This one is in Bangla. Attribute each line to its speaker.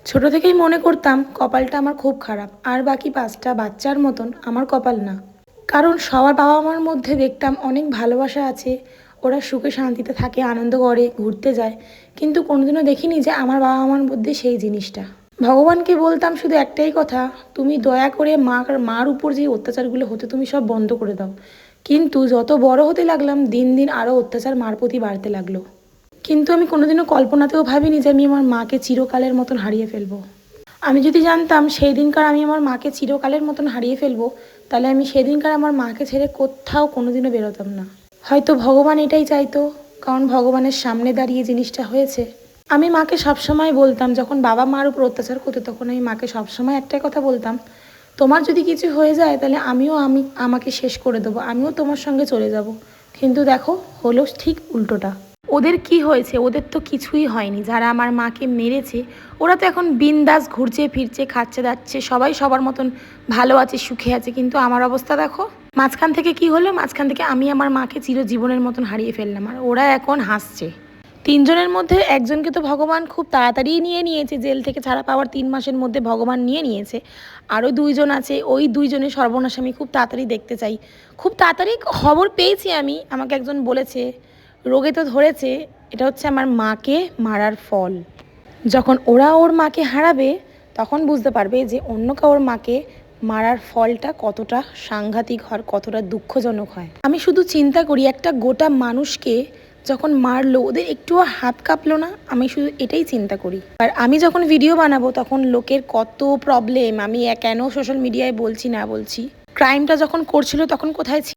Speaker 1: ছোট থেকেই মনে করতাম কপালটা আমার খুব খারাপ, আর বাকি 5টা বাচ্চার মতন আমার কপাল না। কারণ সবার বাবা মার মধ্যে দেখতাম অনেক ভালোবাসা আছে, ওরা সুখে শান্তিতে থাকে, আনন্দ করে, ঘুরতে যায়। কিন্তু কোনোদিনও দেখিনি যে আমার বাবা মার মধ্যে সেই জিনিসটা। ভগবানকে বলতাম শুধু একটাই কথা, তুমি দয়া করে মার উপর যে অত্যাচারগুলো হতো তুমি সব বন্ধ করে দাও। কিন্তু যত বড় হতে লাগলাম দিন দিন আরও অত্যাচার মার প্রতি বাড়তে লাগলো। কিন্তু আমি কোনোদিনও কল্পনাতেও ভাবিনি যে আমি আমার মাকে চিরকালের মতন হারিয়ে ফেলবো। আমি যদি জানতাম সেই দিনকার আমি আমার মাকে চিরকালের মতন হারিয়ে ফেলবো, তাহলে আমি সেদিনকার আমার মাকে ছেড়ে কোথাও কোনোদিনও বেরোতাম না। হয়তো ভগবান এটাই চাইতো, কারণ ভগবানের সামনে দাঁড়িয়ে জিনিসটা হয়েছে। আমি মাকে সবসময় বলতাম, যখন বাবা মার উপর অত্যাচার করতো তখন আমি মাকে সবসময় একটাই কথা বলতাম, তোমার যদি কিছু হয়ে যায় তাহলে আমাকে শেষ করে দেবো, আমিও তোমার সঙ্গে চলে যাব। কিন্তু দেখো, হলো ঠিক উল্টোটা। ওদের কি হয়েছে? ওদের তো কিছুই হয়নি। যারা আমার মাকে মেরেছে ওরা তো এখন বিন্দাস ঘুরছে ফিরছে, খাচ্ছে দাচ্ছে, সবাই সবার মতন ভালো আছে, সুখে আছে। কিন্তু আমার অবস্থা দেখো। মাঝখান থেকে কি হলো? মাঝখান থেকে আমি আমার মাকে চিরজীবনের মতন হারিয়ে ফেললাম, আর ওরা এখন হাসছে। 3জনের মধ্যে একজনকে তো ভগবান খুব তাড়াতাড়িই নিয়ে নিয়েছে, জেল থেকে ছাড়া পাওয়ার 3 মাসের মধ্যে ভগবান নিয়ে নিয়েছে। আরও 2জন আছে, ওই 2জনের সর্বনাশ আমি খুব তাড়াতাড়ি দেখতে চাই। খুব তাড়াতাড়ি খবর পেয়েছি আমি, আমাকে একজন বলেছে রোগে তো ধরেছে, এটা হচ্ছে আমার মাকে মারার ফল। যখন ওরা ওর মাকে হারাবে তখন বুঝতে পারবে যে অন্য কারোর মাকে মারার ফলটা কতটা সাংঘাতিক হয়, কতটা দুঃখজনক হয়। আমি শুধু চিন্তা করি, একটা গোটা মানুষকে যখন মারলো ওদের একটুও হাত কাঁপলো না, আমি শুধু এটাই চিন্তা করি। আর আমি যখন ভিডিও বানাবো তখন লোকের কত প্রবলেম, আমি কেন সোশ্যাল মিডিয়ায় বলছি না বলছি। ক্রাইমটা যখন করছিল তখন কোথায় ছিল?